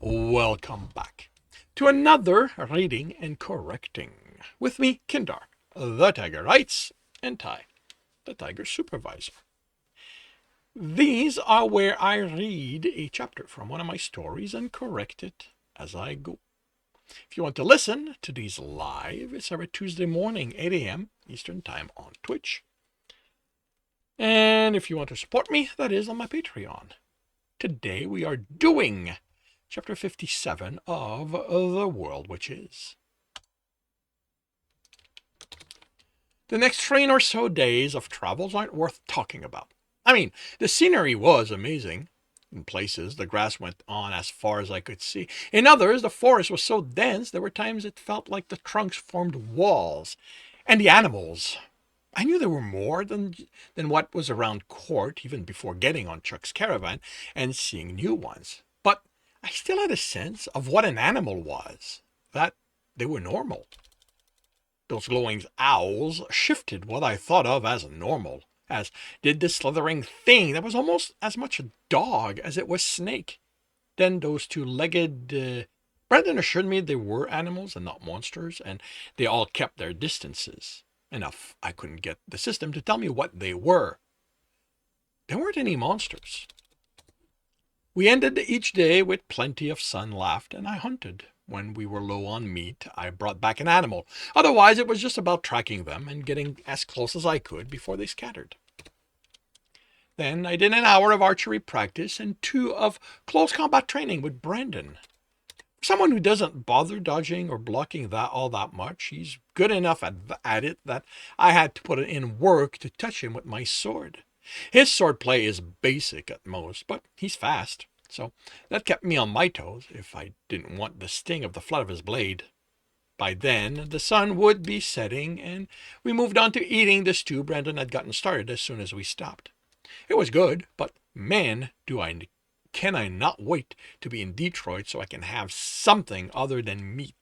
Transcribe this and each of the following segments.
Welcome back to another reading and correcting. With me, Kindar, the Tiger Writes, and Ty, the Tiger Supervisor. These are where I read a chapter from one of my stories and correct it as I go. If you want to listen to these live, it's every Tuesday morning, 8 a.m. Eastern Time on Twitch. And if you want to support me, that is on my Patreon. Today we are doing Chapter 57 of The World Which Is. The next 3 or so days of travels aren't worth talking about. I mean, the scenery was amazing. In places, the grass went on as far as I could see. In others, the forest was so dense, there were times it felt like the trunks formed walls. And the animals. I knew there were more than what was around court, even before getting on Chuck's caravan and seeing new ones. But I still had a sense of what an animal was, that they were normal. Those glowing owls shifted what I thought of as normal, as did the slithering thing that was almost as much a dog as it was snake. Then those two-legged... Brendan assured me they were animals and not monsters, and they all kept their distances. Enough, I couldn't get the system to tell me what they were. There weren't any monsters. We ended each day with plenty of sun left, and I hunted. When we were low on meat, I brought back an animal. Otherwise, it was just about tracking them and getting as close as I could before they scattered. Then I did an hour of archery practice and 2 of close combat training with Brandon. For someone who doesn't bother dodging or blocking all that much, he's good enough at it that I had to put in work to touch him with my sword. His swordplay is basic at most, but he's fast, so that kept me on my toes if I didn't want the sting of the flat of his blade. By then, the sun would be setting, and we moved on to eating the stew Brandon had gotten started as soon as we stopped. It was good, but man, can I not wait to be in Detroit so I can have something other than meat.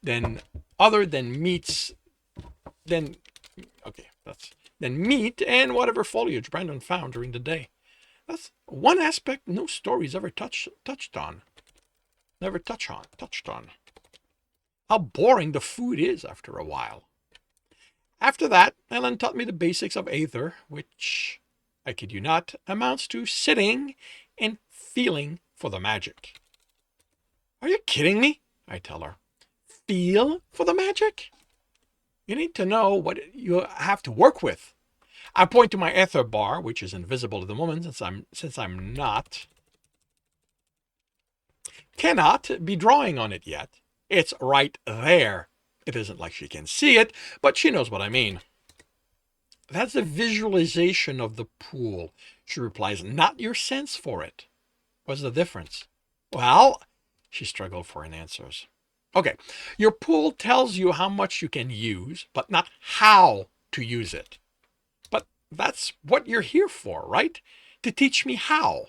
Than meat and whatever foliage Brandon found during the day. That's one aspect no stories ever touched on. How boring the food is after a while. After that, Ellen taught me the basics of Aether, which, I kid you not, amounts to sitting and feeling for the magic. Are you kidding me? I tell her. Feel for the magic? You need to know what you have to work with. I point to my ether bar, which is invisible at the moment since I'm cannot be drawing on it yet. It's right there. It isn't like she can see it, but she knows what I mean. That's a visualization of the pool, she replies, not your sense for it. What's the difference? Well, she struggled for an answer. Okay, your pool tells you how much you can use, but not how to use it. But that's what you're here for, right? To teach me how.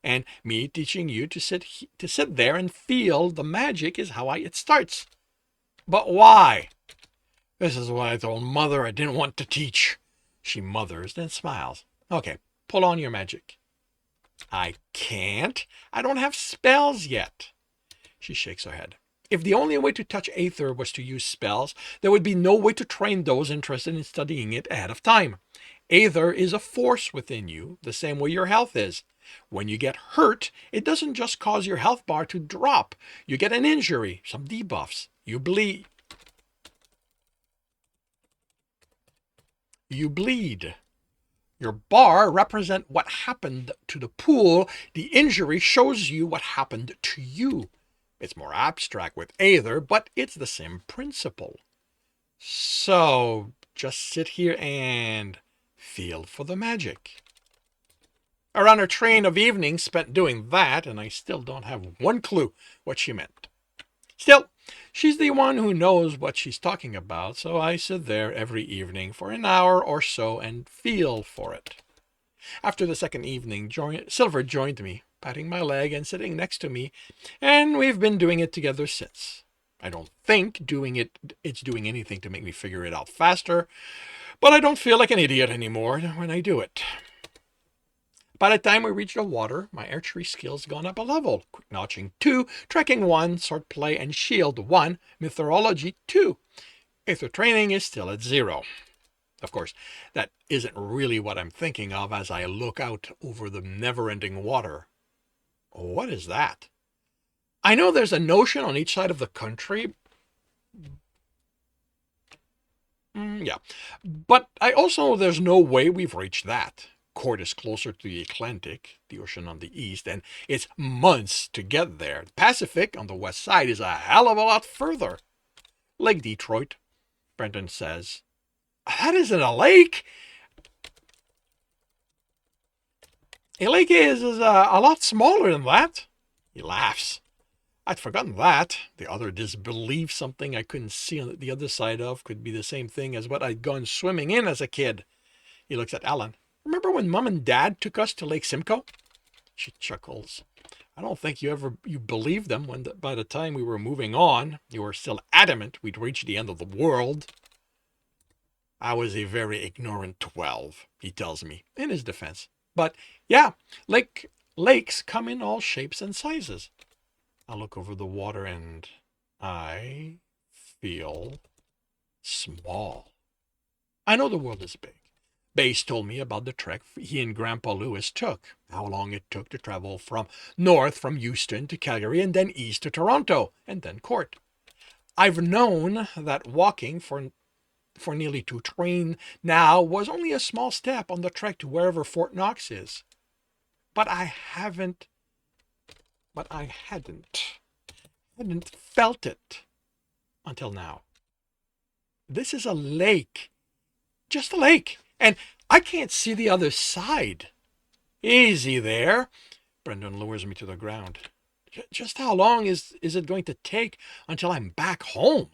And me teaching you to sit there and feel the magic is how it starts. But why? This is what I told Mother I didn't want to teach. She mothers, then smiles. Okay, pull on your magic. I can't. I don't have spells yet. She shakes her head. If the only way to touch Aether was to use spells, there would be no way to train those interested in studying it ahead of time. Aether is a force within you, the same way your health is. When you get hurt, it doesn't just cause your health bar to drop. You get an injury, some debuffs. You bleed. Your bar represents what happened to the pool. The injury shows you what happened to you. It's more abstract with Aether, but it's the same principle. So, just sit here and feel for the magic. I ran a train of evenings spent doing that, and I still don't have one clue what she meant. Still, she's the one who knows what she's talking about, so I sit there every evening for an hour or so and feel for it. After the second evening, Silver joined me, patting my leg and sitting next to me, and we've been doing it together since. I don't think it's doing anything to make me figure it out faster, but I don't feel like an idiot anymore when I do it. By the time we reached the water, my archery skills gone up a level. Quick notching 2, trekking 1, sword play and shield 1, meteorology 2. Aether training is still at 0. Of course, that isn't really what I'm thinking of as I look out over the never-ending water. What is that? I know there's an ocean on each side of the country. Yeah. But I also know there's no way we've reached that. Court is closer to the Atlantic, the ocean on the east, and it's months to get there. The Pacific on the west side is a hell of a lot further. Lake Detroit, Brendan says. That isn't a lake. A lake is a lot smaller than that. He laughs. I'd forgotten that. The other disbelieves something I couldn't see on the other side of could be the same thing as what I'd gone swimming in as a kid. He looks at Ellen. Remember when Mom and Dad took us to Lake Simcoe? She chuckles. I don't think you believed them when by the time we were moving on, you were still adamant we'd reach the end of the world. I was a very ignorant 12, he tells me, in his defense. But yeah, lakes come in all shapes and sizes. I look over the water and I feel small. I know the world is big. Bass told me about the trek he and Grandpa Lewis took, how long it took to travel from Houston to Calgary and then east to Toronto and then Court. I've known that walking for nearly to train now was only a small step on the trek to wherever Fort Knox is. But I hadn't felt it until now. This is a lake. Just a lake. And I can't see the other side. Easy there. Brendan lowers me to the ground. Just how long is it going to take until I'm back home?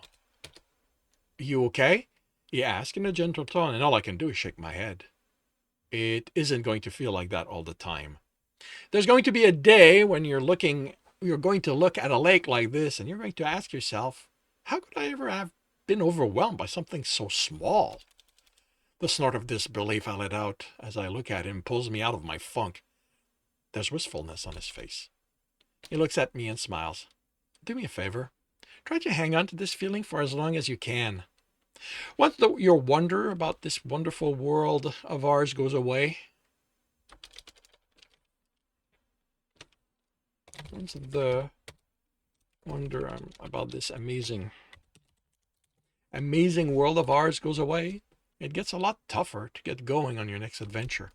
You okay? He asks in a gentle tone, and all I can do is shake my head. It isn't going to feel like that all the time. There's going to be a day when you're going to look at a lake like this and you're going to ask yourself, how could I ever have been overwhelmed by something so small? The snort of disbelief I let out as I look at him pulls me out of my funk. There's wistfulness on his face. He looks at me and smiles. Do me a favor. Try to hang on to this feeling for as long as you can. Once your wonder about this wonderful world of ours goes away, once the wonder about this amazing world of ours goes away, it gets a lot tougher to get going on your next adventure.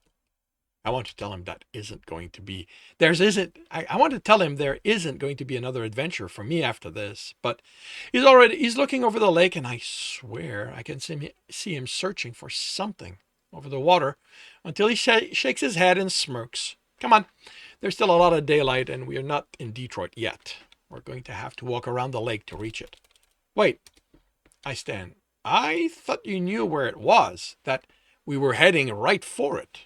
I want to tell him that isn't going to be, I want to tell him there isn't going to be another adventure for me after this, but he's looking over the lake and I swear I can see him searching for something over the water until he shakes his head and smirks. Come on, there's still a lot of daylight and we are not in Detroit yet. We're going to have to walk around the lake to reach it. Wait, I stand. I thought you knew where it was, that we were heading right for it.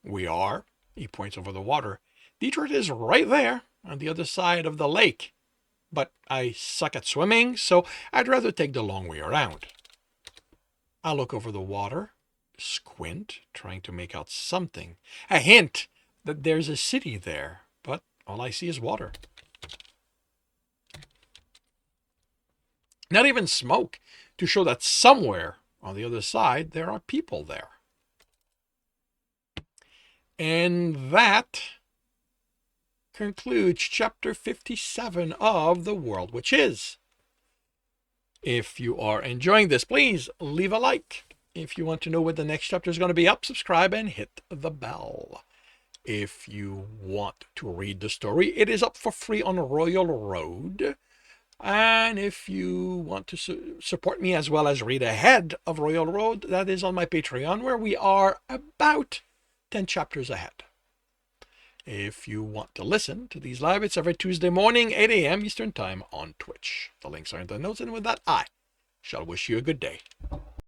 We are, he points over the water. Detroit is right there on the other side of the lake. But I suck at swimming, so I'd rather take the long way around. I look over the water, squint, trying to make out something. A hint that there's a city there, but all I see is water. Not even smoke to show that somewhere on the other side there are people there. And that concludes chapter 57 of The World Which Is. If you are enjoying this, please leave a like. If you want to know when the next chapter is going to be up, subscribe and hit the bell. If you want to read the story, it is up for free on Royal Road. And if you want to support me as well as read ahead of Royal Road, that is on my Patreon, where we are about 10 chapters ahead. If you want to listen to these live, it's every Tuesday morning, 8 a.m. Eastern Time on Twitch. The links are in the notes, and with that, I shall wish you a good day.